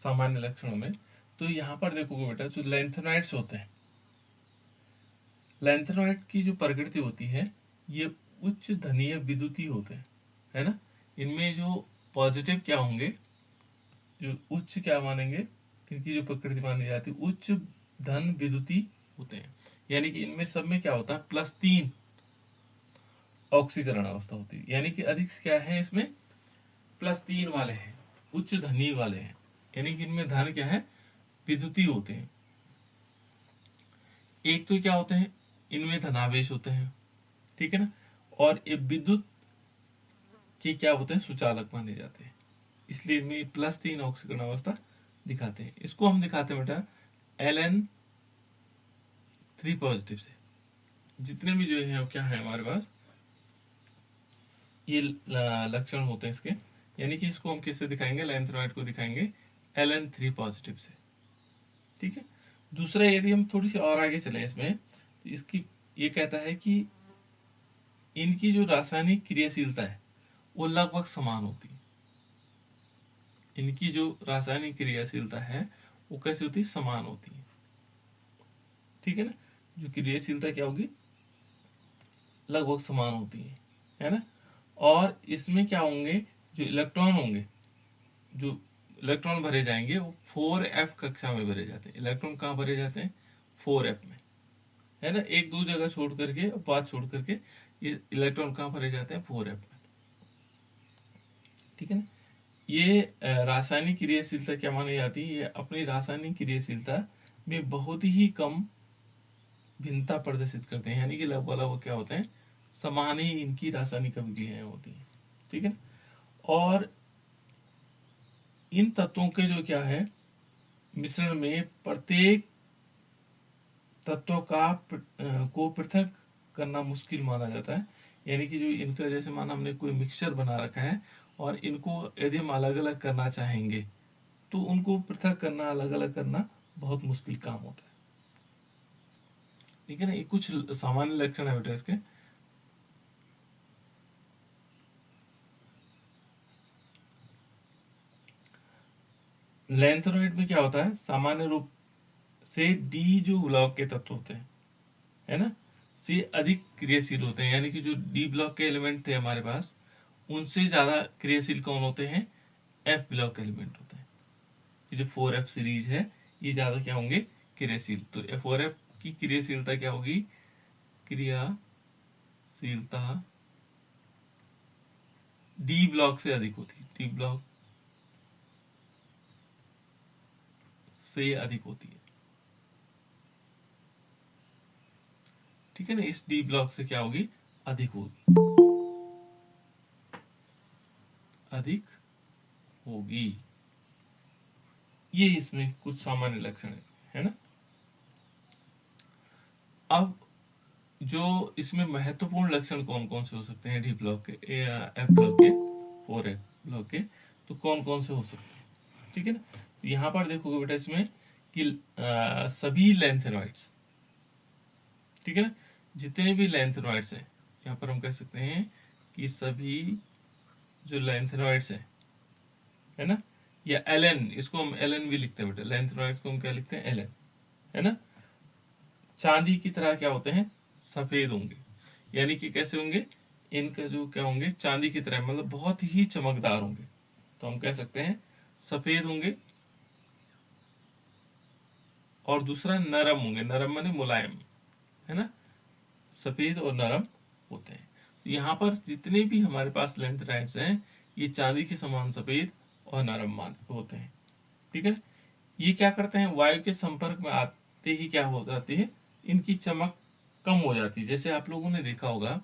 सामान्य लक्षणों में, तो यहाँ पर देखोगे बेटा जो लैंथेनॉइड्स होते हैं, लैंथेनॉइड की जो प्रकृति होती है ये उच्च धनीय विद्युतीय होते हैं, है ना। इनमें जो पॉजिटिव क्या होंगे, जो उच्च क्या मानेंगे, इनकी जो प्रकृति मानी जाती है उच्च धन विद्युतीय होते हैं। यानी कि इनमें सब में क्या होता है, +3 ऑक्सीकरण अवस्था होती है। यानी कि अधिक क्या है, इसमें +3 वाले हैं, उच्च धनी वाले हैं। यानी कि इनमें धन क्या है, विद्युतीय होते हैं। एक तो क्या होते हैं, इनमें धनावेश होते हैं, ठीक है ना। और ये विद्युत के क्या होते हैं, सुचालक माने जाते हैं, इसलिए इनमें +3 ऑक्सीकरण अवस्था दिखाते हैं। इसको हम दिखाते हैं बेटा Ln3 पॉजिटिव से। जितने भी जो है क्या है हमारे पास ये लक्षण होते हैं इसके, यानी कि इसको हम किससे दिखाएंगे, लैंथेनॉइड को दिखाएंगे Ln3 पॉजिटिव से, ठीक है। दूसरा यदि हम थोड़ी सी और आगे चलें इसमें, तो इसकी ये कहता है कि इनकी जो रासायनिक क्रियाशीलता है वो लगभग समान होती है। इनकी जो रासायनिक क्रियाशीलता है वो कैसी होती है, समान होती है, ठीक है ना। जो क्रियाशीलता क्या होगी, लगभग समान होती है ना। और इसमें क्या होंगे, जो इलेक्ट्रॉन होंगे, जो इलेक्ट्रॉन भरे जाएंगे वो 4f कक्षा में भरे जाते हैं। इलेक्ट्रॉन कहाँ भरे जाते हैं, 4f में, है ना। एक दो जगह छोड़ करके, बात छोड़ करके ये इलेक्ट्रॉन कहाँ भरे जाते हैं, 4f में, ठीक है ना। ये रासायनिक क्रियाशीलता क्या मानी जाती है, ये अपनी रासायनिक क्रियाशीलता में बहुत ही कम भिन्नता प्रदर्शित करते हैं। यानी कि लगभग लगभग क्या होते हैं, समान ही इनकी रासायनिक अभिक्रियाएं होती हैं, ठीक है। और इन तत्वों के जो क्या है मिश्रण में प्रत्येक तत्व को पृथक करना मुश्किल माना जाता है। यानी कि जो इनका जैसे माना हमने कोई मिक्सचर बना रखा है और इनको यदि हम अलग अलग करना चाहेंगे तो उनको पृथक करना, अलग अलग करना बहुत मुश्किल काम होता है, ठीक है ना। ये कुछ सामान्य लक्षण है बेटा इसके। लैंथेनॉइड में क्या होता है, सामान्य रूप से डी जो ब्लॉक के तत्व होते हैं, है ना, से अधिक क्रियाशील होते हैं। यानी कि जो डी ब्लॉक के एलिमेंट थे हमारे पास उनसे ज्यादा क्रियाशील कौन होते हैं, एफ ब्लॉक के एलिमेंट होते हैं। ये जो 4f सीरीज है ये ज्यादा क्या होंगे, क्रियाशील। तो 4f की क्रियाशीलता क्या होगी, क्रियाशीलता डी ब्लॉक से अधिक होती है, डी ब्लॉक से अधिक होती है, ठीक है ना। इस डी ब्लॉक से क्या होगी, अधिक होगी, अधिक होगी। ये इसमें कुछ सामान्य लक्षण है ना। अब जो इसमें महत्वपूर्ण लक्षण कौन कौन से हो सकते हैं डी ब्लॉक के, एफ ब्लॉक के, 4f ब्लॉक के, तो कौन कौन से हो सकते हैं, ठीक है ना। तो यहाँ पर देखोगे बेटा इसमें कि सभी लैंथेनॉइड्स, ठीक है ना, जितने भी लैंथेनॉइड्स हैं, यहाँ पर हम कह सकते हैं कि सभी जो लैंथेनॉइड्स हैं, है ना, या एलन, इसको हम एलन भी लिखते हैं बेटा, लैंथेनॉइड्स को हम क्या लिखते हैं, एलन, है ना। चांदी की तरह क्या होते हैं, सफेद होंगे। यानी कि कैसे होंगे, इनका जो क्या होंगे, चांदी की तरह, मतलब बहुत ही चमकदार होंगे। तो हम कह सकते हैं सफेद होंगे। और दूसरा नरम होंगे, नरम माने मुलायम, है ना, सफेद और नरम होते हैं। तो यहाँ पर जितने भी हमारे पास लैंथेनाइड्स हैं ये चांदी के समान सफेद और नरम मान होते हैं, ठीक है। ये क्या करते हैं, वायु के संपर्क में आते ही क्या हो जाती है, इनकी चमक कम हो जाती है। जैसे आप लोगों ने देखा होगा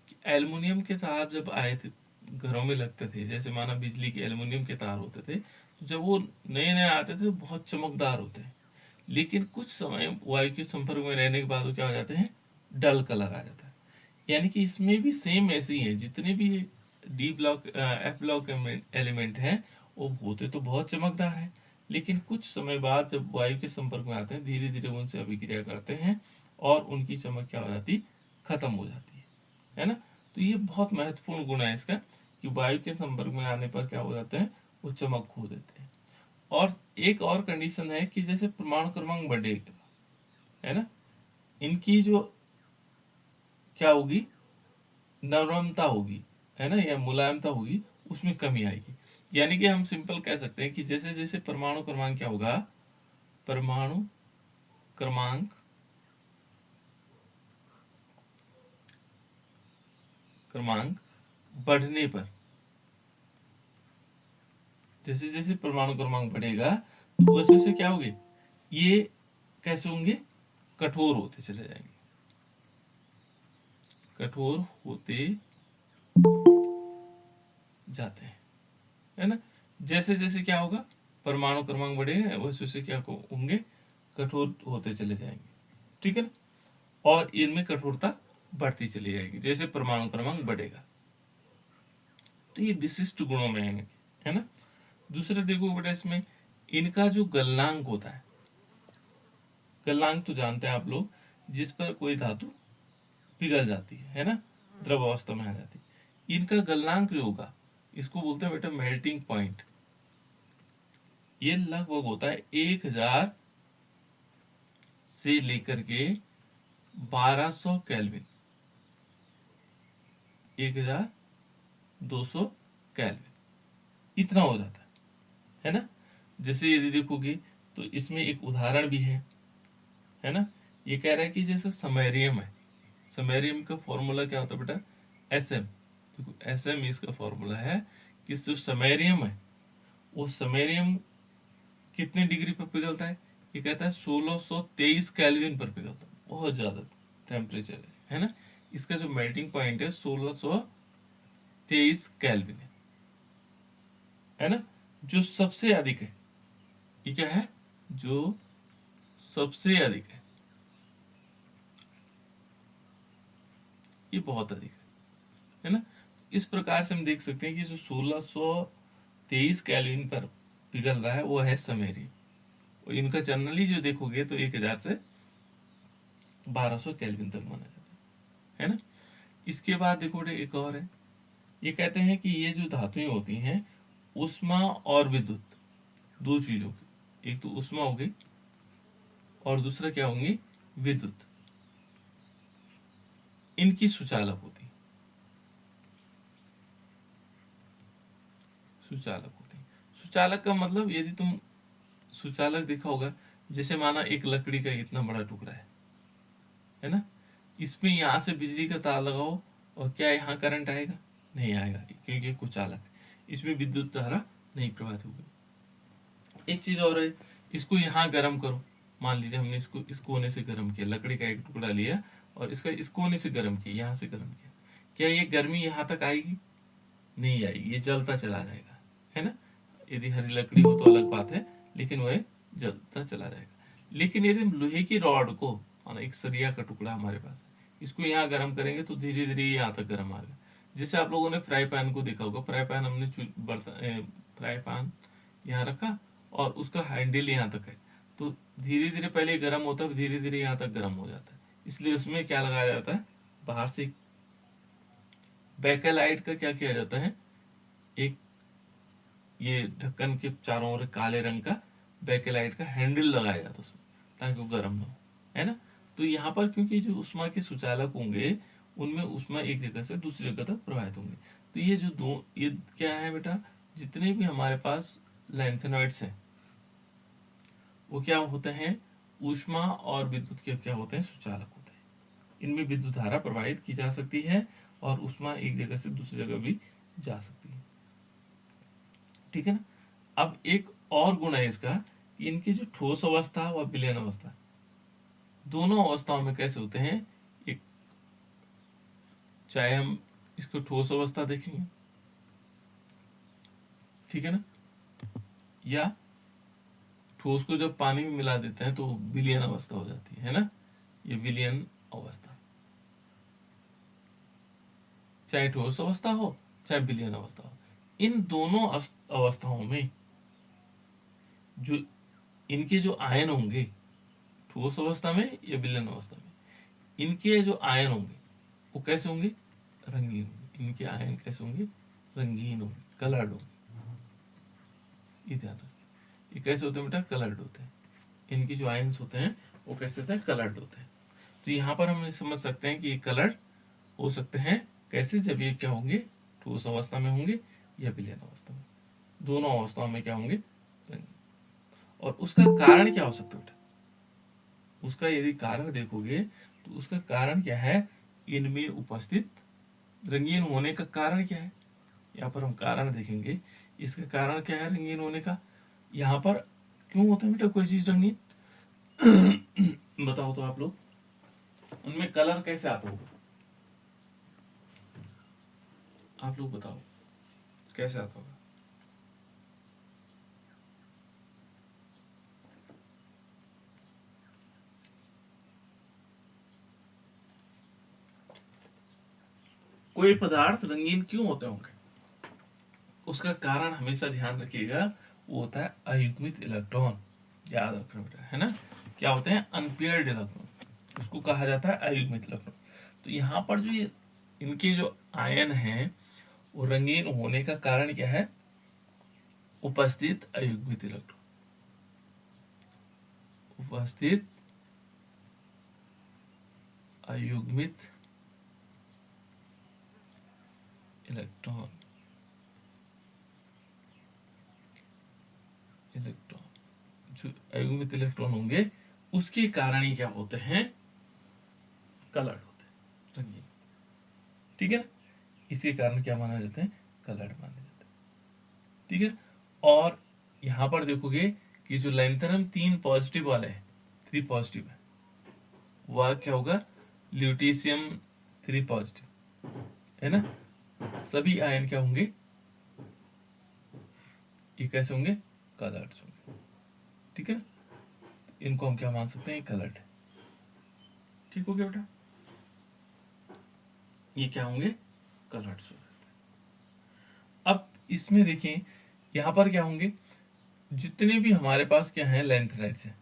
कि एल्युमिनियम के तार जब आए थे, घरों में लगते थे, जैसे माना बिजली के एल्युमिनियम के तार होते थे, तो जब वो नए नए आते थे तो बहुत चमकदार होते हैं। लेकिन कुछ समय वायु के संपर्क में रहने के बाद वो क्या हो जाते हैं, डल कलर आ जाता है। यानी कि इसमें भी सेम ऐसे ही है, जितने भी D block F block element हैं वो होते तो बहुत चमकदार है, लेकिन कुछ समय बाद जब वायु के संपर्क में आते हैं धीरे धीरे उनसे अभिक्रिया करते हैं और उनकी चमक क्या हो जाती, खत्म हो जाती है ना। तो ये बहुत महत्वपूर्ण गुण है इसका कि वायु के संपर्क में आने पर क्या हो जाते हैं, वो चमक खो देते हैं। और एक और कंडीशन है कि जैसे परमाणु क्रमांक बढ़ेगा, है ना, इनकी जो क्या होगी, नरमता होगी, है ना, या मुलायमता होगी, उसमें कमी आएगी। यानी कि हम सिंपल कह सकते हैं कि जैसे जैसे परमाणु क्रमांक क्या होगा, परमाणु क्रमांक क्रमांक बढ़ने पर, जैसे जैसे परमाणु क्रमांक बढ़ेगा तो वैसे वैसे क्या होंगे, ये कैसे होंगे, कठोर होते चले जाएंगे, कठोर होते जाते हैं, है ना। जैसे जैसे क्या होगा, परमाणु क्रमांक बढ़ेगा वैसे वैसे क्या होंगे, कठोर होते चले जाएंगे, ठीक है ना। और इनमें कठोरता बढ़ती चली जाएगी जैसे परमाणु क्रमांक बढ़ेगा। तो ये विशिष्ट गुणों में है इनके, है ना। दूसरा देखो बेटा, इसमें इनका जो गलनांक होता है, गलनांक तो जानते हैं आप लोग, जिस पर कोई धातु पिघल जाती है ना, द्रव अवस्था में आ जाती है। इनका गलनांक जो होगा, इसको बोलते हैं बेटा मेल्टिंग पॉइंट। ये लगभग होता है 1000 से लेकर के 1200 केल्विन, 1200 केल्विन इतना हो जाता है ना। जैसे यदि देखोगे तो इसमें एक उदाहरण भी है ना। ये कह रहा है कि जैसे समैरियम है, समैरियम का फॉर्मूला क्या होता है बेटा, एसएम। देखो एसएम इसका फॉर्मूला है कि जो समैरियम है, वो समैरियम कितने डिग्री पर पिघलता है, ये कहता है 1623 केल्विन पर पिघलता है, बहुत ज्यादा टेम्परेचर है ना। इसका जो मेल्टिंग पॉइंट है 1623 केल्विन है ना। जो सबसे अधिक है, ये क्या है, जो सबसे अधिक ये बहुत अधिक है ना। इस प्रकार से हम देख सकते हैं कि जो 1623 केल्विन पर पिघल रहा है वो है समैरियम। और इनका जनरली जो देखोगे तो 1000 से 1200 केल्विन तक माना जाता है ना। इसके बाद देखो एक और है, ये कहते हैं कि ये जो धातुएं होती हैं, उष्मा और विद्युत, दो चीजों की, एक तो उष्मा होगी और दूसरा क्या होंगी, विद्युत, इनकी सुचालक होती है, सुचालक होती है। सुचालक का मतलब, यदि तुम सुचालक देखा होगा, जैसे माना एक लकड़ी का इतना बड़ा टुकड़ा है ना, इसमें यहां से बिजली का तार लगाओ और क्या यहाँ करंट आएगा, नहीं आएगा, क्योंकि कुछ चालक है, इसमें विद्युत धारा नहीं प्रवाहित होगी। एक चीज और है, इसको यहाँ गर्म करो, मान लीजिए हमने इसको इस कोने से गर्म किया, लकड़ी का एक टुकड़ा लिया और इसका इस कोने से गर्म किया, यहाँ से गर्म किया, क्या ये गर्मी यहाँ तक आएगी, नहीं आएगी, ये जलता चला जाएगा, है ना। यदि हरी लकड़ी हो तो अलग बात है, लेकिन वह जलता चला जाएगा। लेकिन यदि हम लोहे की रॉड को, माना एक सरिया का टुकड़ा हमारे पास है, इसको यहाँ गर्म करेंगे तो धीरे धीरे यहाँ तक गर्म आएगा। जैसे आप लोगों ने फ्राई पैन को देखा होगा, फ्राई पैन हमने बर्तन फ्राई पैन यहाँ रखा और उसका हैंडल यहाँ तक है, तो धीरे धीरे पहले गर्म होता है, धीरे धीरे यहाँ तक गर्म हो जाता है। इसलिए उसमें क्या लगाया जाता है, बाहर से बैकेलाइट का क्या किया जाता है, एक ये ढक्कन के चारों ओर काले रंग का बैकेलाइट का हैंडल लगाया जाता है उसमें, ताकि वो गर्म ना हो, है ना। तो यहाँ पर क्योंकि जो उष्मा के सुचालक होंगे, उनमें उष्मा एक जगह से दूसरी जगह तक प्रवाहित होंगे। तो ये जो दो, ये क्या है बेटा, जितने भी हमारे पास लैंथेनॉइड्स हैं, वो क्या होते हैं, ऊष्मा और विद्युत के क्या होते हैं, सुचालक होते हैं। इनमें विद्युत धारा प्रवाहित की जा सकती है और ऊष्मा एक जगह से दूसरी जगह भी जा सकती है, ठीक है ना। अब एक और गुण है इसका कि इनकी जो ठोस अवस्था व विलयन अवस्था, दोनों अवस्थाओं में कैसे होते हैं, एक, चाहे हम इसको ठोस अवस्था देखेंगे, ठीक है ना, या ठोस को जब पानी में मिला देते हैं तो विलयन अवस्था हो जाती है ना, ये विलयन अवस्था, चाहे ठोस अवस्था हो चाहे विलयन अवस्था हो, इन दोनों अवस्थाओं में जो इनके जो आयन होंगे, ठोस अवस्था में या विलयन अवस्था में, इनके जो आयन होंगे वो कैसे होंगे, रंगीन होंगे। इनके आयन कैसे होंगे, रंगीन होंगे, कलर्ड होंगे, ये ध्यान रखिए। ये कैसे होते हैं बेटा, कलर्ड होते हैं। इनके जो आयंस होते हैं वो कैसे होते हैं, कलर्ड होते हैं। तो यहाँ पर हम समझ सकते हैं कि ये कलर्ड हो सकते हैं कैसे, जब ये क्या होंगे, ठोस अवस्था में होंगे या विलयन अवस्था में, दोनों अवस्थाओं में क्या होंगे, रंगीन। और उसका कारण क्या हो सकता है बेटा, उसका यदि कारण देखोगे तो उसका कारण क्या है, इनमें उपस्थित रंगीन होने का कारण क्या है, यहाँ पर हम कारण देखेंगे। इसका कारण क्या है रंगीन होने का, यहाँ पर क्यों होता है बेटा कोई चीज रंगीन, बताओ तो आप लोग, उनमें कलर कैसे आता होगा, आप लोग बताओ कैसे आता होगा। कोई पदार्थ रंगीन क्यों होते होंगे, उसका कारण हमेशा ध्यान रखिएगा, वो होता है अयुग्मित इलेक्ट्रॉन। याद रखना बेटा, है ना, क्या होते हैं, अनपेयर्ड इलेक्ट्रॉन, उसको कहा जाता है अयुग्मित इलेक्ट्रॉन। तो यहाँ पर जो ये इनके जो आयन हैं वो रंगीन होने का कारण क्या है, उपस्थित अयुग्मित इलेक्ट्रॉन, उपस्थित अयुग्मित इलेक्ट्रॉन, इलेक्ट्रॉन जो अयुग्मित इलेक्ट्रॉन होंगे उसके कारण ही क्या होते हैं, कलर्ड होते हैं, रंगीन। ठीक है ना, इसी कारण क्या माना जाता है, कलर्ड माने जाते हैं। ठीक है, और यहां पर देखोगे कि जो लैंथरम 3 पॉजिटिव वाले हैं, 3 पॉजिटिव है, वह क्या होगा, ल्यूटीशियम 3 पॉजिटिव, है ना, सभी आयन क्या होंगे, ये कैसे होंगे, कलर्ड होंगे। ठीक है ना, इनको हम क्या मान सकते हैं, कलर्ड है। ठीक हो गया बेटा, ये क्या होंगे, कलर्ड हो जाते हैं। अब इसमें देखिए यहां पर क्या होंगे, जितने भी हमारे पास क्या है लैंथराइड्स हैं,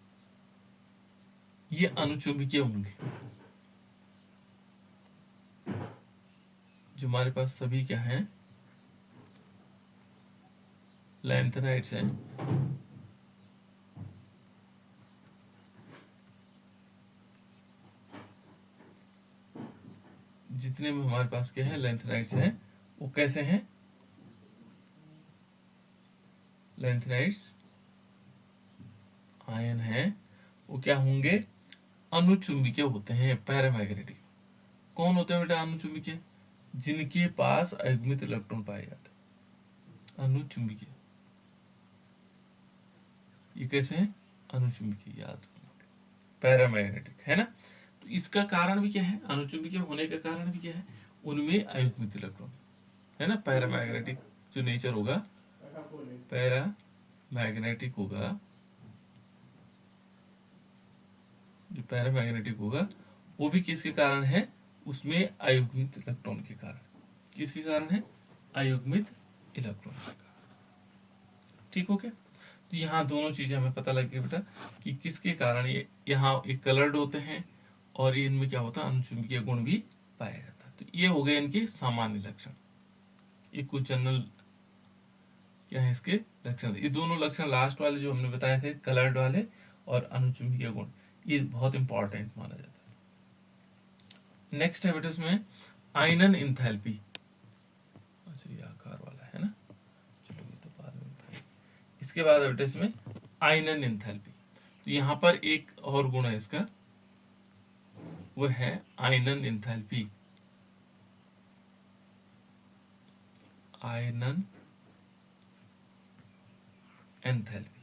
ये अनुचुंबकीय होंगे, जो हमारे पास सभी क्या हैं, लैंथराइड्स हैं, जितने भी हमारे पास क्या है लैंथराइड्स हैं, वो कैसे हैं, लैंथराइड्स आयन हैं, वो क्या होंगे, अनुचुंबकीय होते हैं, पैरामैग्नेटिक। कौन होते हैं बेटा अनुचुंबकीय, जिनके पास अयुग्मित इलेक्ट्रॉन पाए जाते हैं, अनुचुंबकीय। ये कैसे हैं, अनुचुंबकीय, याद रखना, पैरामैग्नेटिक, है ना। तो इसका कारण भी क्या है, अनुचुंबकीय होने का कारण भी क्या है, उनमें अयुग्मित इलेक्ट्रॉन, है ना, पैरामैग्नेटिक जो नेचर होगा, पैरामैग्नेटिक होगा, जो पैरामैग्नेटिक होगा वो भी किसके कारण है, उसमें अयुग्मित इलेक्ट्रॉन के कारण, किसके कारण है, अयुग्मित इलेक्ट्रॉन के कारण। ठीक हो गया, तो यहाँ दोनों चीजें हमें पता लग गई बेटा कि किसके कारण ये यहाँ एक कलर्ड होते हैं और इनमें क्या होता है, अनुचुंबकीय गुण भी पाया जाता है। तो ये हो गए इनके सामान्य लक्षण, ये कुछ जनरल क्या है इसके लक्षण। ये दोनों लक्षण लास्ट वाले जो हमने बताए थे, कलर्ड वाले और अनुचुंबकीय गुण, ये बहुत इंपॉर्टेंट माना जाता है। नेक्स्ट है बेटा इसमें आयनन इंथैल्पी, अच्छा ये आकार वाला है ना, चलो ये तो बाद में बताएंगे। इसके बाद बेटा इसमें आयनन इंथैल्पी, तो यहाँ पर एक और गुण है इसका, वो है आयनन इंथैल्पी, आयनन एंथैल्पी।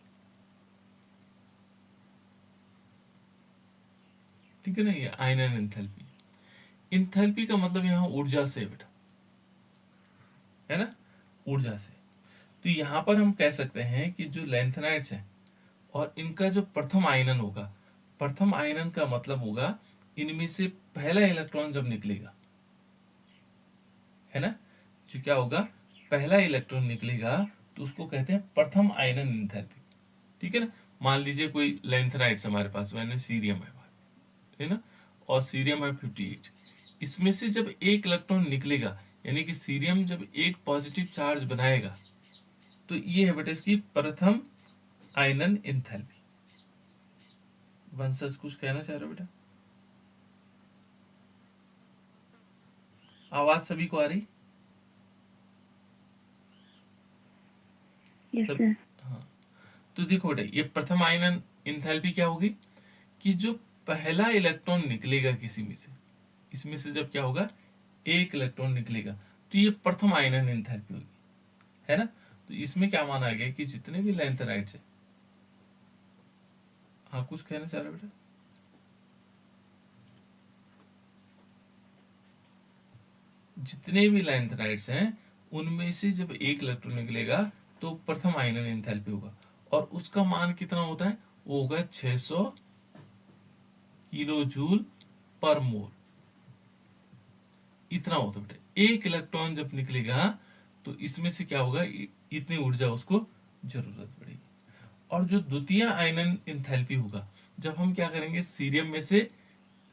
ठीक है ना, ये आयनन एंथैल्पी, इंथैल्पी का मतलब यहाँ ऊर्जा से बेटा, है ना, ऊर्जा से। तो यहाँ पर हम कह सकते हैं कि जो लैंथेनाइड्स हैं और इनका जो प्रथम आयनन होगा, प्रथम आयनन का मतलब होगा इनमें से पहला इलेक्ट्रॉन जब निकलेगा, है ना, जो क्या होगा, पहला इलेक्ट्रॉन निकलेगा तो उसको कहते हैं प्रथम आयनन एंथैल्पी। ठीक है ना, मान लीजिए कोई लैंथेनाइड्स हमारे पास, मैंने सीरियम है ना, और सीरियम है 58, इसमें से जब एक इलेक्ट्रॉन निकलेगा, यानी कि सीरियम जब एक पॉजिटिव चार्ज बनाएगा, तो ये है बेटा इसकी प्रथम आयनन एंथैल्पी। वंशज कुछ कहना चाह रहे हो बेटा? आवाज सभी को आ रही? यस सब? सर। हाँ। तो देखो बेटा, ये प्रथम आयनन एंथैल्पी क्या होगी कि जो पहला इलेक्ट्रॉन निकलेगा किसी में से, इसमें से जब क्या होगा, एक इलेक्ट्रॉन निकलेगा, तो ये प्रथम आयनन एंथैल्पी होगी, है ना। तो इसमें क्या माना गया कि जितने भी लैंथेराइड्स है, हाँ कुछ कहना चाह रहे हो बेटा? जितने भी लैंथेराइड्स हैं उनमें से जब एक इलेक्ट्रॉन निकलेगा तो प्रथम आयनन एंथैल्पी होगा, और उसका मान कितना होता है, वो होगा 600 किलो जूल पर मोल। इतना होता है बेटा। एक इलेक्ट्रॉन जब निकलेगा तो इसमें से क्या होगा, इतनी ऊर्जा उसको जरूरत पड़ेगी। और जो द्वितीय आयनन एंथैल्पी होगा, जब हम क्या करेंगे, सीरियम में से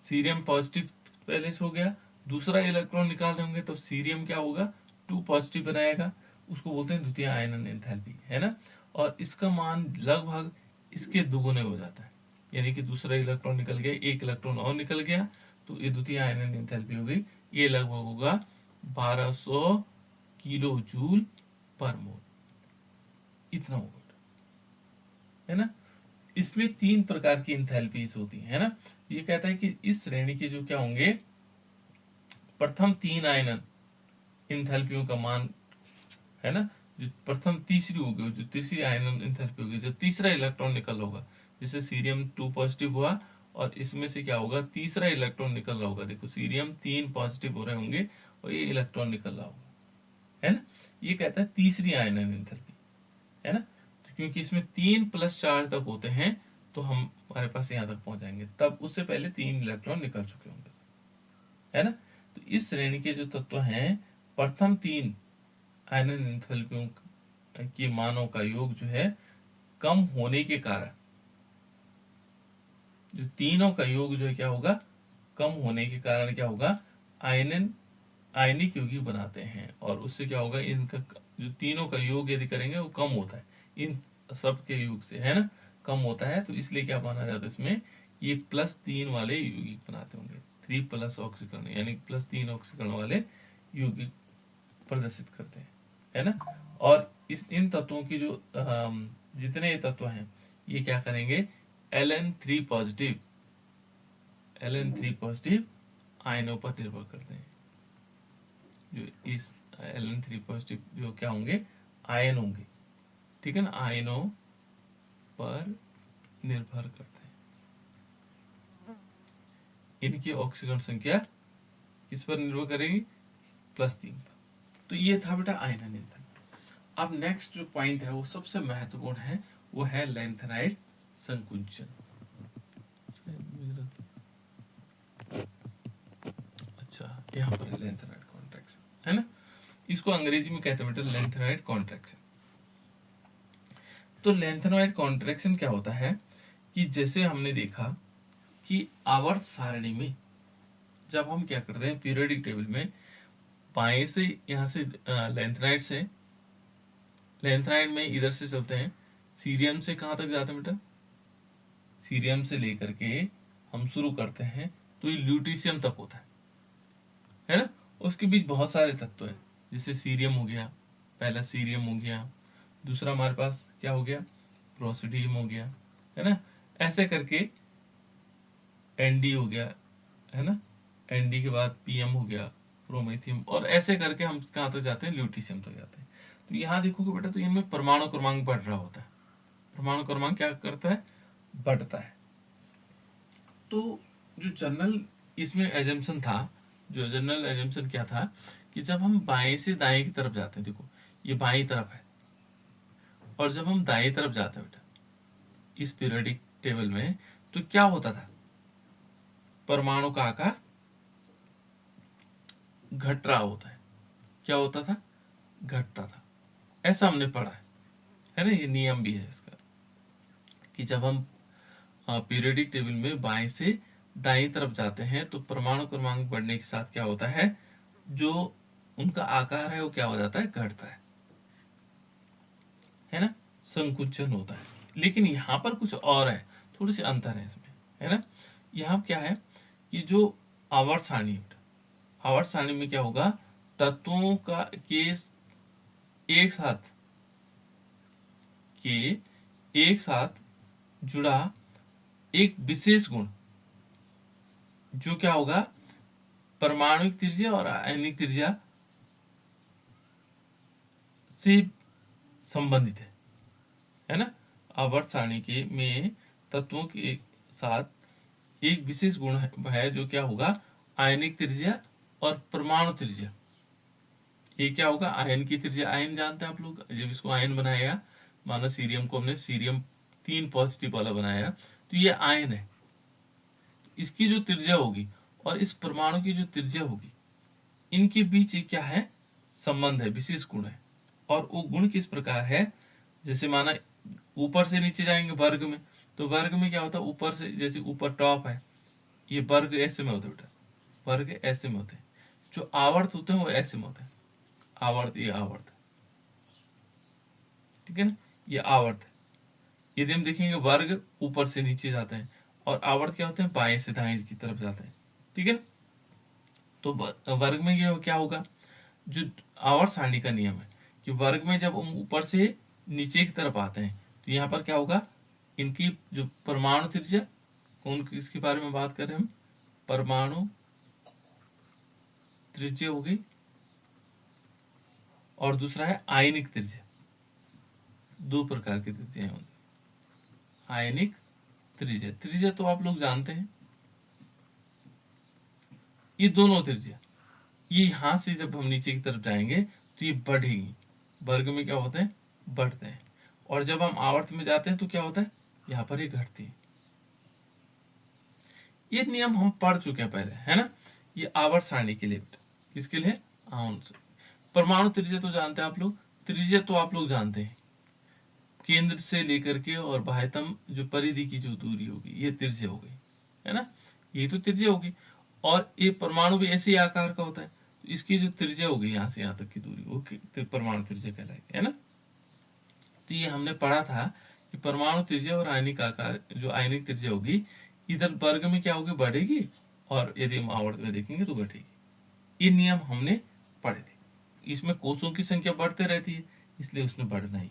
सीरियम पॉजिटिव पहले से हो गया, दूसरा इलेक्ट्रॉन निकाल रहे होंगे तो सीरियम क्या होगा, 2 पॉजिटिव बनाएगा, उसको बोलते हैं द्वितीय आयनन एंथैल्पी, है ना। और इसका मान लगभग इसके दुगुने हो जाता है, यानी कि दूसरा इलेक्ट्रॉन निकल गया, एक इलेक्ट्रॉन और निकल गया, तो ये द्वितीय आयनन एंथैल्पी हो गई। ये लगभग होगा 1200 किलो जूल पर मोल, इतना होगा, है ना। इसमें 3 प्रकार की एंथैल्पीज होती है ना। ये कहता है कि इस श्रेणी के जो क्या होंगे, प्रथम 3 आयनन एंथैल्पियों का मान, है ना, जो प्रथम तीसरी होगी, जो तीसरी आयनन एंथैल्पी होगी, जो तीसरा इलेक्ट्रॉन निकल होगा, जैसे सीरियम 2 पॉजिटिव हुआ और इसमें से क्या होगा, तीसरा इलेक्ट्रॉन निकल रहा होगा, देखो सीरियम 3 पॉजिटिव हो रहे होंगे और ये इलेक्ट्रॉन निकल रहा होगा, है ना। ये कहता है तीसरी आयनन एंथैल्पी, है ना। तो क्योंकि इसमें 3 प्लस चार्ज तक होते हैं तो हम हमारे पास यहाँ तक पहुंच जाएंगे, तब उससे पहले 3 इलेक्ट्रॉन निकल चुके होंगे, है ना। तो इस श्रेणी के जो तत्व हैं, प्रथम 3 आयनन एंथैल्पियों के मानों का योग जो है कम होने के कारण, जो तीनों का योग जो है क्या होगा, कम होने के कारण क्या होगा, आयनन आयनिक यौगिक बनाते हैं, और उससे क्या होगा, इनका जो तीनों का योग यदि करेंगे वो कम होता है इन सब के योग से, है ना, कम होता है। तो इसलिए क्या माना जाता है इसमें, ये +3 वाले यौगिक बनाते होंगे, 3 प्लस ऑक्सीकरण, यानी +3 ऑक्सीकरण वाले यौगिक प्रदर्शित करते हैं, है ना। और इन तत्वों की जो जितने तत्व हैं, ये क्या करेंगे, Ln3 पॉजिटिव आयनों पर निर्भर करते हैं। जो इस Ln3 पॉजिटिव जो क्या होंगे, आयन होंगे, ठीक है ना, आयनों पर निर्भर करते हैं। इनकी ऑक्सीकरण संख्या किस पर निर्भर करेगी, +3 पर। तो ये था बेटा आयनन एंथैल्पी। अब नेक्स्ट जो पॉइंट है वो सबसे महत्वपूर्ण है, वो है लैंथेनाइड संकुचन। अच्छा, यहाँ पर लैंथेनाइड कॉन्ट्रैक्शन, है ना। इसको अंग्रेजी में कहते हैं बेटा लैंथेनाइड कॉन्ट्रैक्शन। तो लैंथेनाइड कॉन्ट्रैक्शन क्या होता है कि जैसे हमने देखा कि आवर्त सारणी में जब हम क्या करते हैं, पीरियोडिक टेबल में बाएं से यहाँ से लैंथेनाइड में इधर से चलते हैं, सीरियम से कहाँ तक जाते हैं बेटा, सीरियम से लेकर के हम शुरू करते हैं तो ये ल्यूटीशियम तक होता है ना। उसके बीच बहुत सारे तत्व है, जैसे सीरियम हो गया, पहला सीरियम हो गया, दूसरा हमारे पास क्या हो गया, प्रोसिडियम हो गया, है ना। ऐसे करके एनडी हो गया, है ना, एनडी के बाद पीएम हो गया, प्रोमेथियम, और ऐसे करके हम कहाँ तक जाते हैं, ल्यूटीशियम तक जाते हैं। तो यहाँ देखोगे बेटा, तो इनमें परमाणु क्रमांक बढ़ रहा होता है, परमाणु क्रमांक क्या करता है, बढ़ता है। तो जो जनरल इसमें एजम्पशन था, जो जनरल एजम्पशन क्या था कि जब हम बाएं से दाएं की तरफ जाते हैं, देखो ये बाएं तरफ है, और जब हम दाएं तरफ जाते हैं बेटा इस पीरियोडिक टेबल में, तो क्या होता था, परमाणु का आकार घट रहा होता है। क्या होता था, घटता था, ऐसा हमने पढ़ा है ना। ये नियम भी है इसका कि जब हम पीरियोडिक टेबल में बाएं से दाएं तरफ जाते हैं तो परमाणु क्रमांक बढ़ने के साथ क्या होता है, जो उनका आकार है वो क्या हो जाता है, घटता है ना, संकुचन होता है, लेकिन यहाँ पर कुछ और है, थोड़ी सी अंतर है इसमें, है ना। यहाँ क्या है कि जो आवर्त सारणी, आवर्त सारणी में क्या होगा, तत्वों का के एक साथ के एक साथ जुड़ा एक विशेष गुण, जो क्या होगा, परमाणुक त्रिज्या और आयनिक त्रिज्या से संबंधित है ना। आवर्त सारणी के में तत्वों के साथ एक विशेष गुण है जो क्या होगा, आयनिक त्रिज्या और परमाणु त्रिज्या। ये क्या होगा, आयन की त्रिज्या, आयन जानते हैं आप लोग, जब इसको आयन बनाया, माना सीरियम को हमने सीरियम 3 पॉजिटिव वाला बनाया, तो ये आयन है, इसकी जो त्रिज्या होगी और इस परमाणु की जो त्रिज्या होगी, इनके बीच एक क्या है, संबंध है, विशेष गुण है। और वो गुण किस प्रकार है, जैसे माना ऊपर से नीचे जाएंगे वर्ग में, तो वर्ग में क्या होता है, ऊपर से जैसे ऊपर टॉप है, ये वर्ग ऐसे में होते हैं बेटा, वर्ग ऐसे में होते हैं। जो आवर्त होते हैं वो ऐसे में होते हैं, आवर्त, ये आवर्त, ठीक है ना, ये आवर्त है। यदि हम देखेंगे वर्ग ऊपर से नीचे जाते हैं और आवर्त क्या होते हैं, बाएं से दाएं की तरफ जाते हैं, ठीक है। तो वर्ग में ये क्या होगा, जो आवर्त सारणी का नियम है कि वर्ग में जब हम ऊपर से नीचे की तरफ आते हैं, तो यहाँ पर क्या होगा, इनकी जो परमाणु त्रिज्या, कौन किसके बारे में बात कर रहे हैं हम, परमाणु त्रिज्या हो गई, और दूसरा है आयनिक त्रिज्या। दो प्रकार की त्रिज्या होंगी, आयनिक त्रिज्या, त्रिज्या तो आप लोग जानते हैं, ये दोनों त्रिज्या, ये यहां से जब हम नीचे की तरफ जाएंगे तो ये बढ़ेगी, वर्ग में क्या होते हैं, बढ़ते हैं, और जब हम आवर्त में जाते हैं तो क्या होता है, यहाँ पर ये घटती है। ये नियम हम पढ़ चुके हैं पहले, है ना। ये आवर्त सारणी के लिए, किसके लिए, परमाणु त्रिज्या तो जानते हैं आप लोग, त्रिज्या तो आप लोग जानते हैं, केंद्र से लेकर के और बाह्यतम जो परिधि की जो दूरी होगी, ये त्रिज्या हो गई, है ना, ये तो त्रिज्या होगी। और ये परमाणु भी ऐसे ही आकार का होता है, तो इसकी जो त्रिज्या होगी यहाँ से यहाँ तक की दूरी, वो परमाणु त्रिज्या कहलाएगी, है ना। तो ये हमने पढ़ा था कि परमाणु त्रिज्या और आयनिक आकार, जो आयनिक त्रिज्या होगी, इधर वर्ग में क्या होगी, बढ़ेगी, और यदि हम आवर्त में देखेंगे तो घटेगी। ये नियम हमने पढ़े थे। इसमें कोषों की संख्या बढ़ते रहती है, इसलिए उसमें बढ़ना ही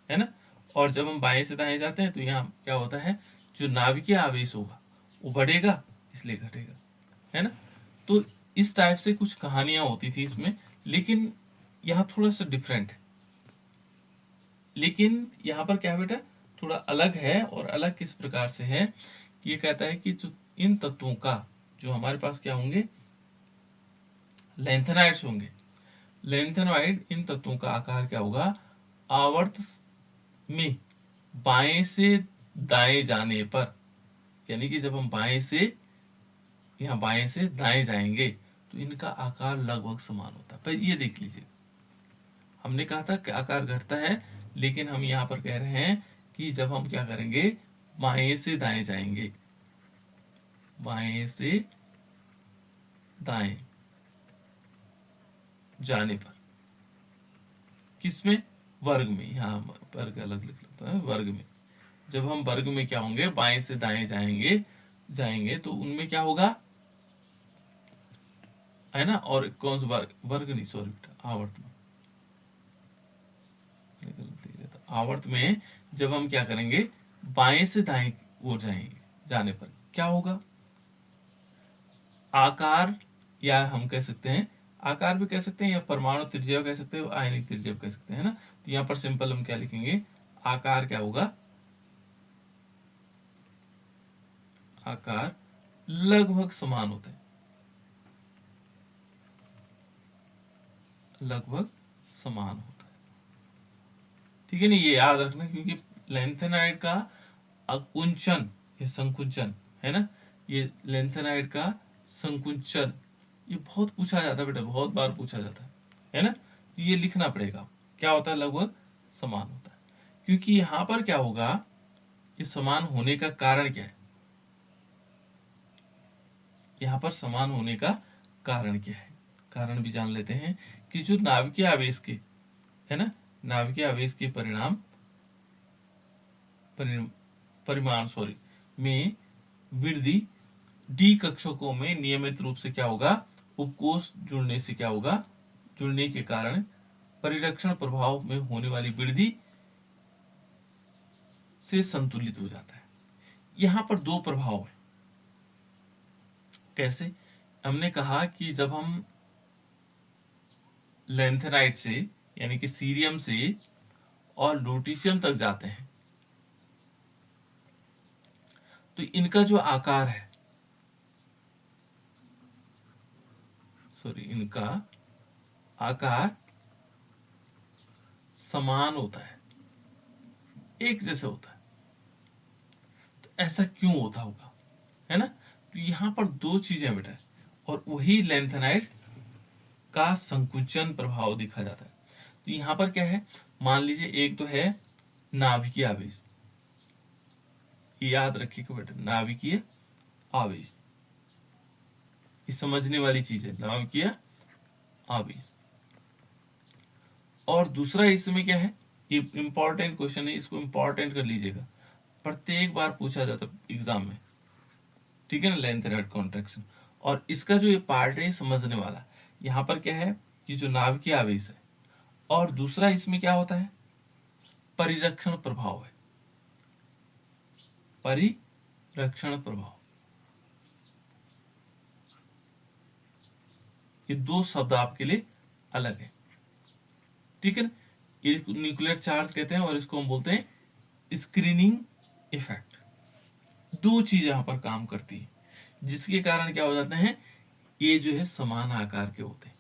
है ना। और जब हम बाएं से दाएं जाते हैं तो यहाँ क्या होता है, जो नाभिकीय आवेश होगा वो बढ़ेगा, इसलिए घटेगा, है ना। तो इस टाइप से कुछ कहानियां होती थी इसमें, लेकिन यहाँ थोड़ा सा डिफरेंट है। लेकिन यहाँ पर क्या है बेटा, थोड़ा अलग है, और अलग किस प्रकार से है कि ये कहता है कि जो इन तत्वों का, जो हमारे पास क्या होंगे, लेंथेनाइड्स होंगे, लेंथेनॉइड, इन तत्वों का आकार क्या होगा, आवर्त में बाएं से दाएं जाने पर, यानी कि जब हम बाएं से, यहाँ बाएं से दाएं जाएंगे तो इनका आकार लगभग समान होता है। पर ये देख लीजिए, हमने कहा था कि आकार घटता है, लेकिन हम यहाँ पर कह रहे हैं कि जब हम क्या करेंगे, बाएं से दाएं जाएंगे, बाएं से दाएं जाने पर, किसमें, वर्ग में, यहाँ वर्ग अलग लिख लेता है, वर्ग में, जब हम वर्ग में क्या होंगे, बाएं से दाएं जाएंगे जाएंगे तो उनमें क्या होगा, है ना। और कौन सा वर्ग, वर्ग नहीं, सॉरी बेटा, आवर्त में, आवर्त में जब हम क्या करेंगे, बाएं से दाएं ओर जाएंगे, जाने पर क्या होगा, आकार, या हम कह सकते हैं, आकार भी कह सकते हैं, या परमाणु त्रिज्या कह सकते हैं, आयनिक त्रिज्या कह सकते हैं, ना। तो यहाँ पर सिंपल हम क्या लिखेंगे, आकार क्या होगा, आकार लगभग समान होते हैं, लगभग समान होता है, ठीक है ना। ये याद रखना, क्योंकि लेंथेनाइड का अकुंचन या संकुचन, है ना, ये लेंथेनाइड का संकुचन, ये बहुत पूछा जाता है बेटा, बहुत बार पूछा जाता है ना। ये लिखना पड़ेगा, क्या होता है, लगभग समान होता है। क्योंकि यहां पर क्या होगा, ये समान होने का कारण क्या है, यहाँ पर समान होने का कारण क्या है, कारण भी जान लेते हैं कि जो नाभिकीय आवेश के, है ना, नाभिकीय आवेश के परिणाम परिमाण में वृद्धि डी कक्षकों में नियमित रूप से क्या होगा, उपकोष जुड़ने से क्या होगा, जुड़ने के कारण परिरक्षण प्रभाव में होने वाली वृद्धि से संतुलित हो जाता है। यहां पर दो प्रभाव है। कैसे? हमने कहा कि जब हम लैंथेनाइट से यानी कि सीरियम से और लूटीशियम तक जाते हैं तो इनका जो आकार है, इनका आकार समान होता है, एक जैसे होता है। तो ऐसा क्यों होता होगा, है ना? तो यहां पर दो चीजें बेटा, और वही लैंथेनाइट का संकुचन प्रभाव देखा जाता है। तो यहां पर क्या है, मान लीजिए एक तो है नाभिकीय आवेश, याद रखिएगा बेटा, नाभिकीय आवेश, ये समझने वाली चीज है, नाभिकीय आवेश। और दूसरा इसमें क्या है, ये इंपॉर्टेंट क्वेश्चन है, इसको इंपॉर्टेंट कर लीजिएगा, प्रत्येक बार पूछा जाता है एग्जाम में, ठीक है ना, लैंथेनाइट कॉन्ट्रैक्शन। और इसका जो ये पार्ट है समझने वाला, यहां पर क्या है, ये जो नाभिकीय आवेश है, और दूसरा इसमें क्या होता है, परिरक्षण प्रभाव है, परिरक्षण प्रभाव। ये दो शब्द आपके लिए अलग है, ठीक है ना। ये न्यूक्लियर चार्ज कहते हैं और इसको हम बोलते हैं स्क्रीनिंग इफेक्ट। दो चीज यहां पर काम करती है, जिसके कारण क्या हो जाते हैं, ये जो है समान आकार के होते हैं,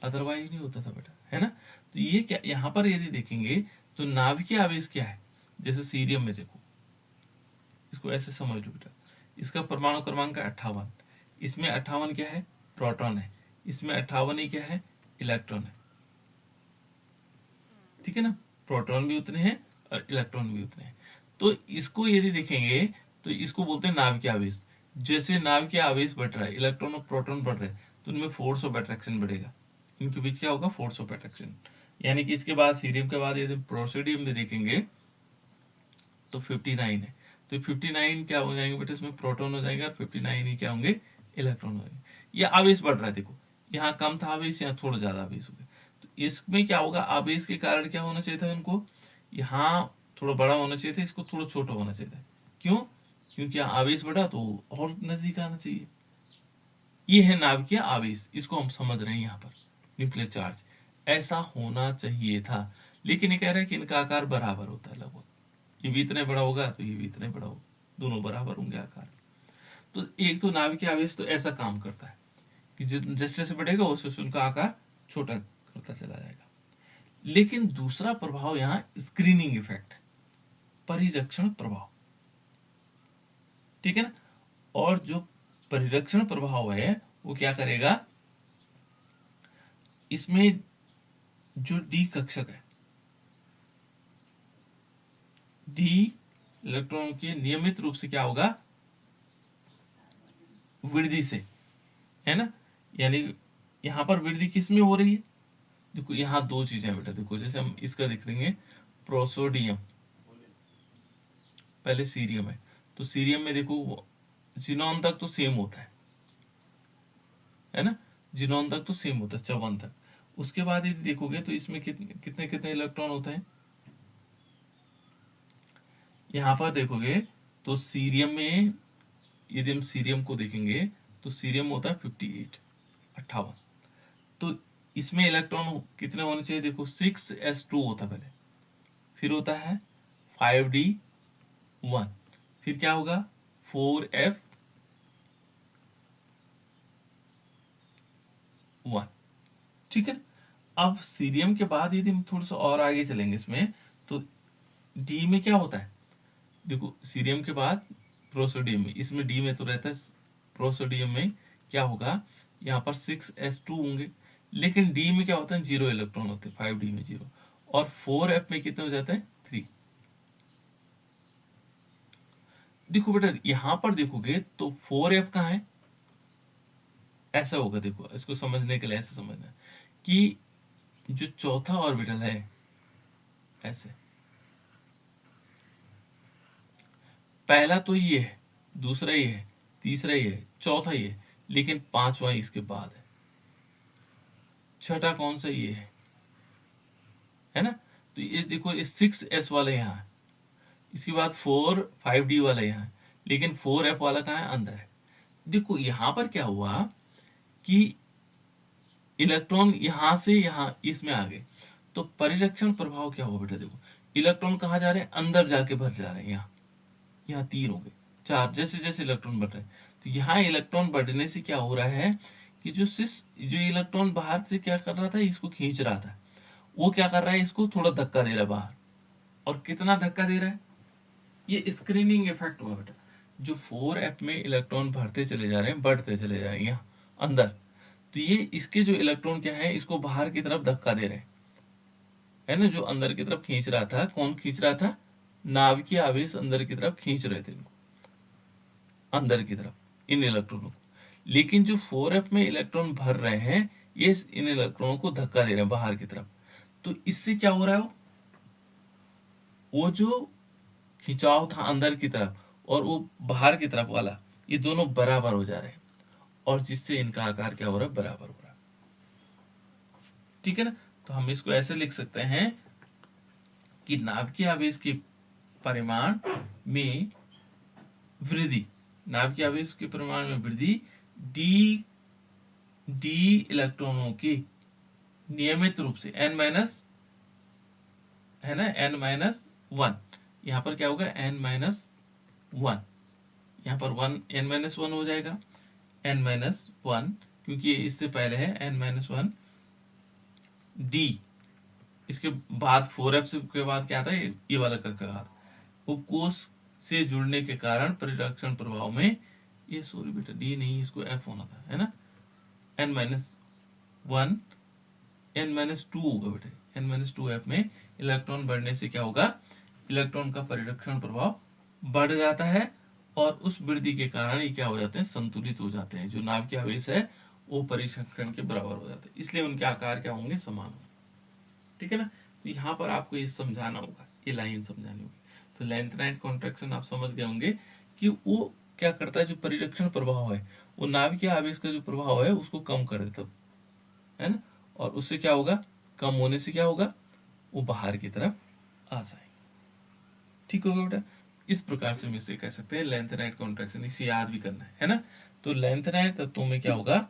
अदरवाइज नहीं होता था बेटा, है ना। तो ये क्या, यहां पर यदि देखेंगे तो नाभिकीय आवेश क्या है, जैसे सीरियम में देखो, इसको ऐसे समझ लो बेटा, इसका परमाणु क्रमांक 58, इसमें 58 क्या है, प्रोटॉन है, इसमें 58 ही क्या है, इलेक्ट्रॉन है, ठीक है ना। प्रोटॉन भी उतने हैं और इलेक्ट्रॉन भी उतने हैं। तो इसको यदि देखेंगे तो इसको बोलते हैं नाभिकीय आवेश। जैसे नाभिकीय आवेश बढ़ रहा है, इलेक्ट्रॉन और प्रोटॉन बढ़ रहे हैं, तो इनमें फोर्स ऑफ अट्रैक्शन बढ़ेगा, इनके बीच क्या होगा, फोर्स ऑफ अट्रैक्शन। यानी कि इसके बाद सीरियम के बाद यदि प्रोसीडियम में देखेंगे तो 59 है, तो 59 क्या हो जाएंगे बेटा, इसमें प्रोटॉन हो जाएंगे और 59 ही क्या होंगे, इलेक्ट्रॉन हो जाएंगे। ये आवेश बढ़ रहा है, देखो यहाँ कम था आवेश, यहाँ थोड़ा ज्यादा आवेश हो गया। तो इसमें क्या होगा, आवेश के कारण क्या होना चाहिए था इनको, यहाँ थोड़ा बड़ा होना चाहिए था, इसको थोड़ा छोटा होना चाहिए था। क्यों? क्योंकि यहाँ आवेश बढ़ा तो और नजदीक आना चाहिए। ये है नाभिकीय आवेश, इसको हम समझ रहे हैं यहाँ पर, न्यूक्लियर चार्ज ऐसा होना चाहिए था। लेकिन ये कह रहा है कि इनका आकार बराबर होता है लगभग, ये भी इतने बड़ा होगा तो ये भी इतने बड़ा होगा, दोनों बराबर होंगे आकार। तो एक तो नाभिकीय आवेश तो ऐसा काम करता है कि जैसे जैसे बढ़ेगा वैसे वैसे उनका आकार छोटा करता चला जाएगा। लेकिन दूसरा प्रभाव यहाँ स्क्रीनिंग इफेक्ट, परिरक्षण प्रभाव, ठीक है ना। और जो परिरक्षण प्रभाव है वो क्या करेगा, इसमें जो डी कक्षक है, डी इलेक्ट्रॉन के नियमित रूप से क्या होगा, वृद्धि से, है ना। यानी यहां पर वृद्धि किस में हो रही है, देखो यहाँ दो चीजें बेटा, देखो जैसे हम इसका देख देंगे, प्रोसोडियम पहले सीरियम है, तो सीरियम में देखो जिनोन तक तो सेम होता है ना, जिनोन तक तो सेम होता है 54 तक। उसके बाद यदि देखोगे तो इसमें कितने कितने इलेक्ट्रॉन होते हैं, यहां पर देखोगे तो सीरियम में यदि हम सीरियम को देखेंगे तो सीरियम होता है 58। तो इसमें इलेक्ट्रॉन कितने होने चाहिए, देखो 6s2 होता है पहले, फिर होता है 5d1, फिर क्या होगा 4f1, ठीक है। अब सीरियम के बाद यदि हम थोड़ा सा और आगे चलेंगे इसमें, तो डी में क्या होता है, देखो सीरियम के बाद प्रोसोडियम में, इसमें डी में तो रहता है, प्रोसोडियम में क्या होगा, यहाँ पर 6s2 होंगे, लेकिन डी में क्या होता है, 0 इलेक्ट्रॉन होते हैं, 5d में 0, और 4f में कितने हो जाते हैं, 3। देखो बेटा यहां पर देखोगे तो 4f कहाँ है, ऐसा होगा, देखो इसको समझने के लिए ऐसे समझना कि जो चौथा ऑर्बिटल है, ऐसे पहला तो ये है, दूसरा ये है, तीसरा ये है, चौथा ये है, लेकिन पांचवा इसके बाद है, छठा कौन सा ये है ना। तो ये देखो, ये 6s वाला यहाँ है, इसके बाद 5D वाला यहाँ है, लेकिन 4f वाला कहाँ है, अंदर है। देखो यहां पर क्या हुआ कि इलेक्ट्रॉन यहां से यहां इसमें आ गए, तो परिरक्षण प्रभाव क्या होगा बेटा, देखो इलेक्ट्रॉन कहाँ जा रहे हैं, अंदर जाके भर जा रहे हैं। यहाँ तीन हो गए, चार, जैसे जैसे इलेक्ट्रॉन बढ़ रहे हैं, तो यहाँ इलेक्ट्रॉन बढ़ने से क्या हो रहा है कि जो इलेक्ट्रॉन बाहर से क्या कर रहा था, इसको खींच रहा था, वो क्या कर रहा है, इसको थोड़ा धक्का दे रहा है बाहर। और कितना धक्का दे रहा है, ये स्क्रीनिंग इफेक्ट हुआ बेटा। जो 4f में इलेक्ट्रॉन भरते चले जा रहे हैं, बढ़ते चले जा रहे हैं यहाँ अंदर, तो ये इसके जो इलेक्ट्रॉन क्या है, इसको बाहर की तरफ धक्का दे रहे हैं, है ना। जो अंदर की तरफ खींच रहा था, कौन खींच रहा था, नाभिकीय आवेश अंदर की तरफ खींच रहे थे इनको, अंदर की तरफ इन इलेक्ट्रॉनों को। लेकिन जो 4f में इलेक्ट्रॉन भर रहे हैं, ये इन इलेक्ट्रॉनों को धक्का दे रहे हैं बाहर की तरफ। तो इससे क्या हो रहा है, वो जो खिंचाव था अंदर की तरफ और वो बाहर की तरफ वाला, ये दोनों बराबर हो जा रहे हैं, और जिससे इनका आकार क्या हो रहा है, बराबर हो रहा है। ठीक है ना। तो हम इसको ऐसे लिख सकते हैं कि नाभिकीय आवेश के परिमाण में वृद्धि, नाभिकीय आवेश के परिमाण में वृद्धि डी इलेक्ट्रॉनों के नियमित रूप से n माइनस, है ना, n-1, यहां पर क्या होगा, n-1, यहां पर n-1 हो जाएगा, n-1, क्योंकि इससे पहले है n-1 d, इसके बाद 4f के बाद क्या आता है, ये वाला का बाद उपकोष से जुड़ने के कारण परिरक्षण प्रभाव में, ये सॉरी बेटा d नहीं, इसको f होना था, है ना, n-1 n-2 होगा बेटा, n-2f में इलेक्ट्रॉन बढ़ने से क्या होगा, इलेक्ट्रॉन का परिरक्षण प्रभाव बढ़ जाता है, और उस वृद्धि के कारण ये क्या हो जाते हैं, संतुलित हो जाते हैं। जो नाभिकीय आवेश है वो परिरक्षण के बराबर हो जाते हैं, इसलिए उनके आकार क्या होंगे, समान होंगे। ठीक है ना। तो यहाँ पर आपको ये समझाना होगा, ये लाइन समझानी होगी। तो लेंथेनाइट कॉन्ट्रैक्शन आप समझ गए होंगे कि वो क्या करता है, जो परिरक्षण प्रभाव है, वो नाभिकीय आवेश का जो प्रभाव है उसको कम कर देता है ना, और उससे क्या होगा, कम होने से क्या होगा, वो बाहर की तरफ आ जाएंगे। ठीक होगा बेटा। इस प्रकार से हम इसे कह सकते हैं लेंथेनाइट कॉन्ट्रैक्शन, इसे याद भी करना है ना। तो लेंथेनाइट तत्वों में क्या होगा,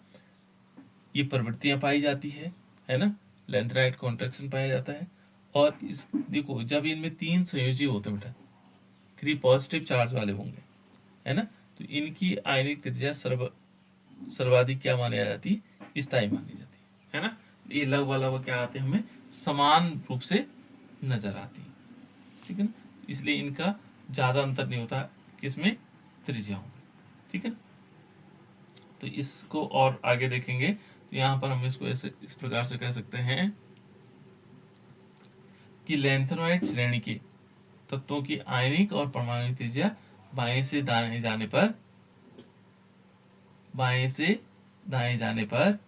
ये प्रवृत्तियां पाई जाती है ना, लेंथेनाइट कॉन्ट्रैक्शन पाया जाता है। और इस देखो, जब इनमें 3 संयोजी होते हैं बेटा, 3 पॉजिटिव चार्ज वाले होंगे, है ना, तो इनकी आयनिक त्रिज्या सर्वाधिक क्या मानी जाती, स्थायी मानी जाती है ना। ये लव वाला वो क्या आते हैं, हमें समान रूप से नजर आती है। ठीक है ना, इसलिए इनका ज्यादा अंतर नहीं होता किसमें, त्रिज्याओं में। ठीक है ना। तो इसको और आगे देखेंगे, तो यहां पर हम इसको ऐसे इस प्रकार से कह सकते हैं कि लेंथेनॉइड श्रेणी के तत्वों की आयनिक और परमाणु त्रिज्या बाएं से दाएं जाने पर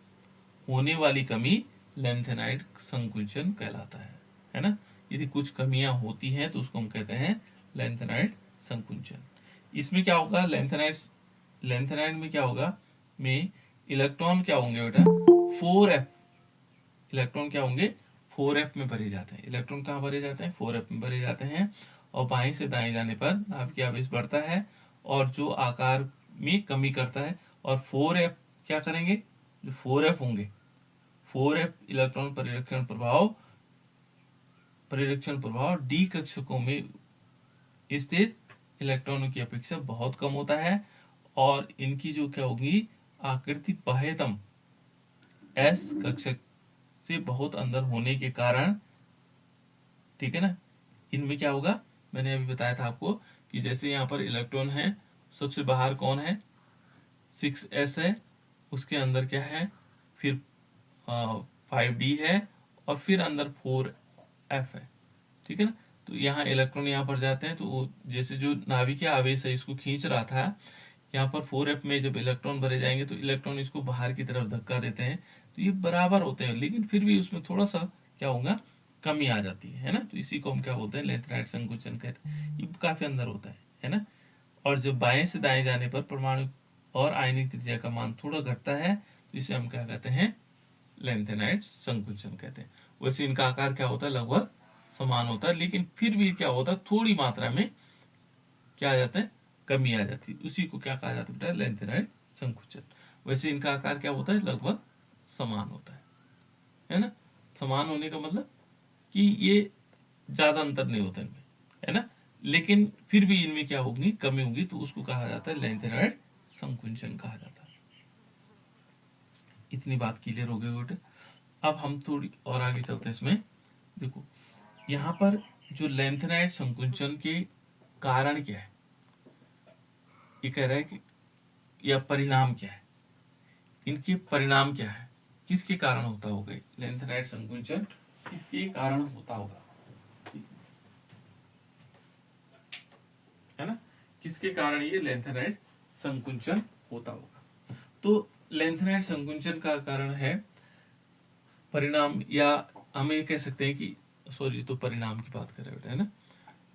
होने वाली कमी लेंथेनाइड संकुचन कहलाता है ना। यदि कुछ कमियां होती हैं तो उसको हम कहते हैं लेंथेनाइड संकुचन। इसमें क्या होगा, लेंथेनाइड में क्या होगा, में इलेक्ट्रॉन क्या होंगे बेटा, 4f, इलेक्ट्रॉन क्या होंगे, 4f में भरे जाते हैं। इलेक्ट्रॉन कहाँ भरे जाते हैं, 4f में भरे जाते हैं, और बाएं से दाएं जाने पर नाभिकीय आवेश बढ़ता है, और जो आकार में कमी करता है। और 4f क्या करेंगे, जो 4f होंगे, 4f इलेक्ट्रॉन परिरक्षण प्रभाव डी कक्षकों में स्थित इलेक्ट्रॉनों की अपेक्षा बहुत कम होता है, और इनकी जो क्या होगी, आकृति बाह्यतम एस कक्षक से बहुत अंदर होने के कारण, ठीक है ना, इनमें क्या होगा, मैंने अभी बताया था आपको कि जैसे यहाँ पर इलेक्ट्रॉन है, सबसे बाहर कौन है, 6s है, उसके अंदर क्या है, फिर 5d है, और फिर अंदर 4f है। ठीक है ना। तो यहाँ इलेक्ट्रॉन यहाँ पर जाते हैं, तो जैसे जो नाभिकीय आवेश है इसको खींच रहा था, यहाँ पर 4f में जब इलेक्ट्रॉन भरे जाएंगे तो इलेक्ट्रॉन इसको बाहर की तरफ धक्का देते हैं, तो ये बराबर होते हैं, लेकिन फिर भी उसमें थोड़ा सा क्या होगा, कमी आ जाती है ना। तो इसी को हम क्या बोलते हैं, लेंथेनाइट संकुचन कहते हैं। ये काफी अंदर होता है ना। और जब बाएं से दाएं जाने पर परमाणु और आयनिक त्रिज्या का मान थोड़ा घटता है तो इसे हम क्या कहते हैं, लेंथेनाइड संकुचन कहते हैं। वैसे इनका आकार क्या होता है, लगभग समान होता है, लेकिन फिर भी क्या होता है, थोड़ी मात्रा में क्या आ जाता है, कमी आ जाती है, उसी को क्या कहा जाता है बेटा, लेंथेनाइड संकुचन। वैसे इनका आकार क्या होता है, लगभग समान होता है ना। समान होने का मतलब कि ये ज्यादा अंतर नहीं होता इनमें, है ना, लेकिन फिर भी इनमें क्या होगी, कमी होगी, तो उसको कहा जाता है लेंथेनाइड संकुचन कहा जाता है। इतनी बात क्लियर हो गई बेटे। अब हम थोड़ी और आगे चलते हैं इसमें। देखो यहाँ पर जो लेंथेनाइड संकुचन के कारण क्या है, ये कह रहा है कि या परिणाम क्या है, इनके परिणाम क्या है, किसके कारण होता होगा लेंथेनाइड संकुचन, किसके कारण होता होगा, है ना, किसके कारण ये लेंथेनाइड संकुचन होता होगा। तो लेंथेनाइड संकुचन का कारण है परिणाम, या हम ये कह सकते हैं कि सॉरी, तो परिणाम की बात कर रहे बेटा, है ना।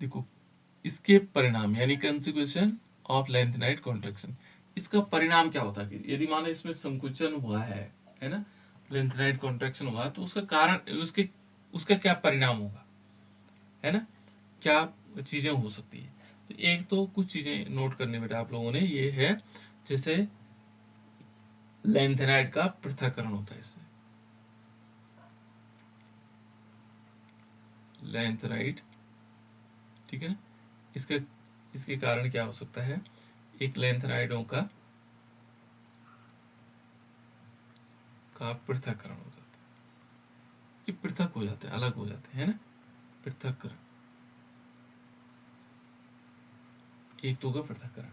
देखो इसके परिणाम यानी कंसिक्वेंस ऑफ लेंथेनाइड कॉन्ट्रैक्शन, इसका परिणाम क्या होता है, यदि मानो इसमें संकुचन हुआ है ना, लेंथेनाइड कॉन्ट्रैक्शन हुआ, तो उसका कारण, उसके उसका क्या परिणाम होगा, है ना, क्या चीजें हो सकती है। तो एक तो कुछ चीजें नोट करने बेटा आप लोगों ने, ये है जैसे लेंथेनाइड का पृथक्करण होता है इससे, लेंथेनाइड, ठीक है ना, इसका इसके कारण क्या हो सकता है, एक लेंथेनाइडों का पृथक्करण हो जाता है, ये पृथक हो जाते हैं, अलग हो जाते हैं, है ना, पृथक्करण, एक तो होगा पृथक्करण।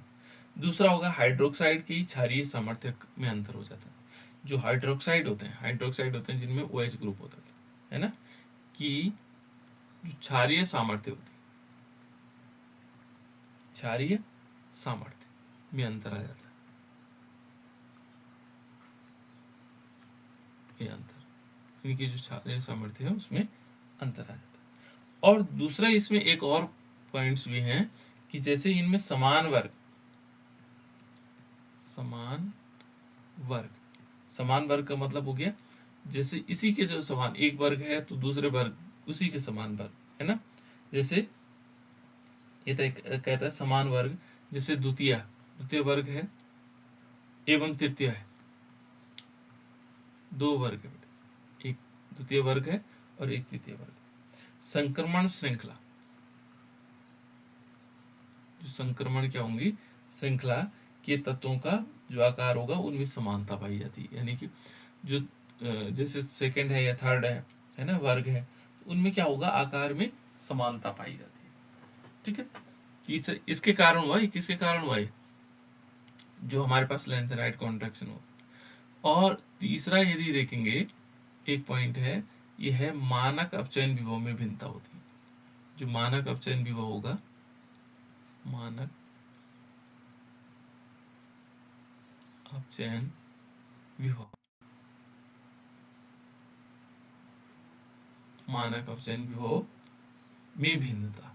दूसरा होगा हाइड्रोक्साइड की क्षारीय सामर्थ्य में अंतर हो जाता है। जो हाइड्रोक्साइड होते हैं जिनमें OH ग्रुप होता है ना, कि जो क्षारीय सामर्थ्य होती है, क्षारीय सामर्थ्य में अंतर आ जाता है, ये अंतर, इनकी जो क्षारीय सामर्थ्य है उसमें अंतर आ जाता है। और दूसरा इसमें एक और पॉइंट्स भी हैं कि जैसे इनमें समान वर्ग समान वर्ग का मतलब हो गया, जैसे इसी के जो समान एक वर्ग है तो दूसरे वर्ग उसी के समान वर्ग, है ना। जैसे ये तो कहता है समान वर्ग, जैसे द्वितीय वर्ग है एवं तृतीय है, दो वर्ग है, एक द्वितीय वर्ग है और एक तृतीय वर्ग। संक्रमण श्रृंखला, जो संक्रमण क्या होंगी, श्रृंखला के तत्वों का जो आकार होगा उनमें समानता पाई जाती है, यानी कि जो जैसे सेकंड है या थर्ड है ना, वर्ग है, उनमें क्या होगा, आकार में समानता पाई जाती है, ठीक है। तीसरे इसके कारण हुआ, ये किसके कारण हुआ, ये जो हमारे पास लेंथेनाइड कॉन्ट्रैक्शन हो। और तीसरा यदि देखेंगे एक पॉइंट है, ये है मानक अपचयन विभव में भिन्नता होती है। जो मानक अपचयन विभव होगा, मानक अपचयन विभव, मानक अपचयन विभव में भिन्नता,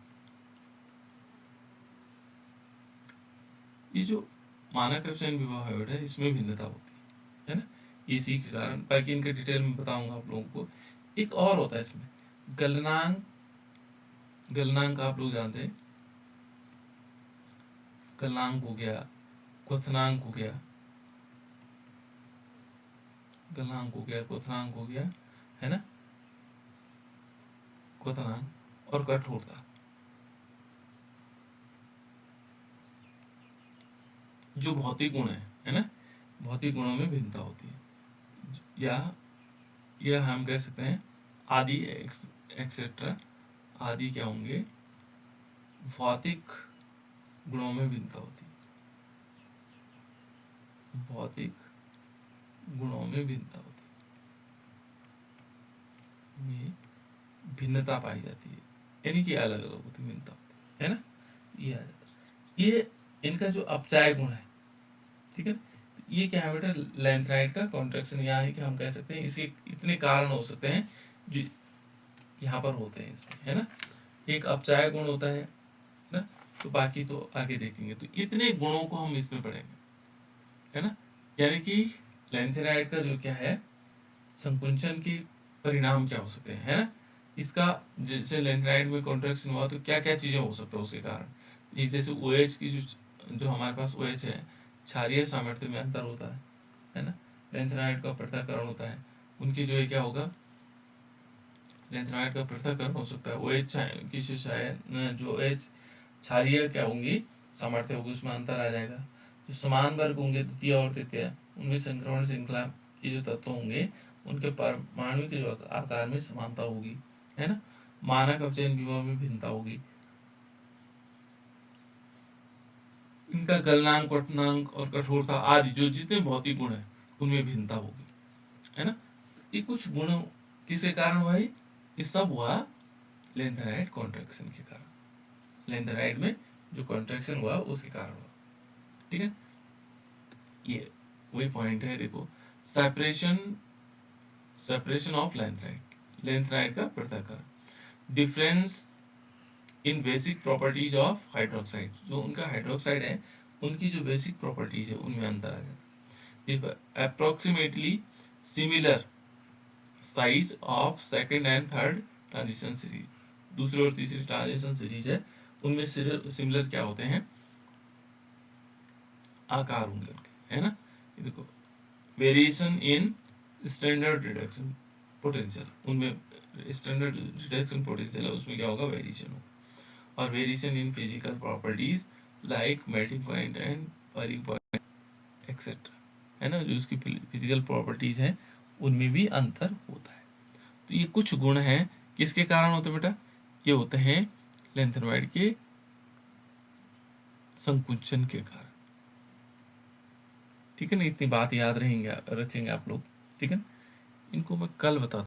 ये जो मानक अपचयन विभव है बेटा, इसमें भिन्नता होती है ना, इसी के कारण, बाकी इनके डिटेल में बताऊंगा आप लोगों को। एक और होता है इसमें गलनांक, गलनांक आप लोग जानते हैं, गलनांक हो गया, क्वथनांक हो गया, गलनांक हो गया, क्वथनांक हो गया, है ना, क्वथनांक और कठोरता, जो भौतिक गुण है ना, भौतिक गुणों में भिन्नता होती है, या यह हम कह सकते हैं आदि एक्सेट्रा, आदि क्या होंगे, भौतिक गुणों में भिन्नता होती है, भौतिक गुणों में भिन्नता होती है, में भिन्नता पाई जाती है, यानी कि अलग अलग होती भिन्नता होती है ना, ये आ जाता है। ये इनका जो अपचाय गुण है, ठीक है, ये क्या है बेटा, लेंथेनाइड का कॉन्ट्रैक्शन यहाँ है कि हम कह सकते हैं इसके इतने कारण हो सकते हैं जो यहाँ पर होते हैं इसमें, है ना। एक अपचाय गुण होता है ना, तो बाकी तो आगे देखेंगे। तो इतने गुणों को हम इसमें पढ़ेंगे, है ना। यानी कि लेंथेराइड का जो क्या है, संकुंचन के परिणाम क्या हो सकते हैं, है ना। इसका जैसे लेंथेराइड में कॉन्ट्रैक्शन हुआ तो क्या क्या चीजें हो सकता है उसके कारण। ये जैसे OH की जो हमारे पास OH है, क्षारीय सामर्थ्य में अंतर होता है ना। लेंथेराइड का पृथक्करण होता है, उनकी जो है क्या होगा, लेंथेराइड का पृथक्करण हो सकता है। OH की जो OH क्षारीय क्या होंगी, सामर्थ्य होगी, उसमें अंतर आ जाएगा। जो समान वर्ग होंगे द्वितीय और तृतीय, उनमें संक्रमण श्रृंखला के जो तत्व होंगे उनके परमाणु के जो आकार में समानता होगी, है ना। मानक अवचयन विभव में भिन्नता होगी, इनका गलनांक, पठनांक और कठोरता आदि जो जितने भौतिक गुण है उनमें भिन्नता होगी, है ना। ये कुछ गुण किसके कारण हुआ, ये सब हुआ लेंथेराइड कॉन्ट्रैक्शन के कारण। लेंथेराइड में जो कॉन्ट्रैक्शन हुआ उसके कारण हुआ, ठीक है। ये वही पॉइंट है, देखो सेपरेशन ऑफ लेंथेराइड, लेंथेराइड का पृथक्करण, difference in basic properties of hydroxide, जो उनका हाइड्रोक्साइड है उनकी जो बेसिक प्रॉपर्टीज है उनमें अंतर आ जाता है। Approximately similar size of second and third transition series, दूसरी और तीसरी ट्रांजिशन सीरीज है उनमें सिमिलर क्या होते हैं, आकार होंगे उनके, है ना। ये देखो variation in standard reduction potential, उनमें स्टैंडर्ड रिडक्शन पोटेंशियल है उसमें क्या होगा, वेरिएशन होगा। और variation in physical properties like melting point and boiling point etcetera, है ना, जो उसकी फिजिकल प्रॉपर्टीज हैं उनमें भी अंतर होता है। तो ये कुछ गुण हैं किसके कारण होते हैं बेटा, ये होते हैं लेंथेराइड के संकुचन के कारण, ठीक है ना। इतनी बात याद रखेंगे आप लोग, ठीक है। इनको मैं कल बताता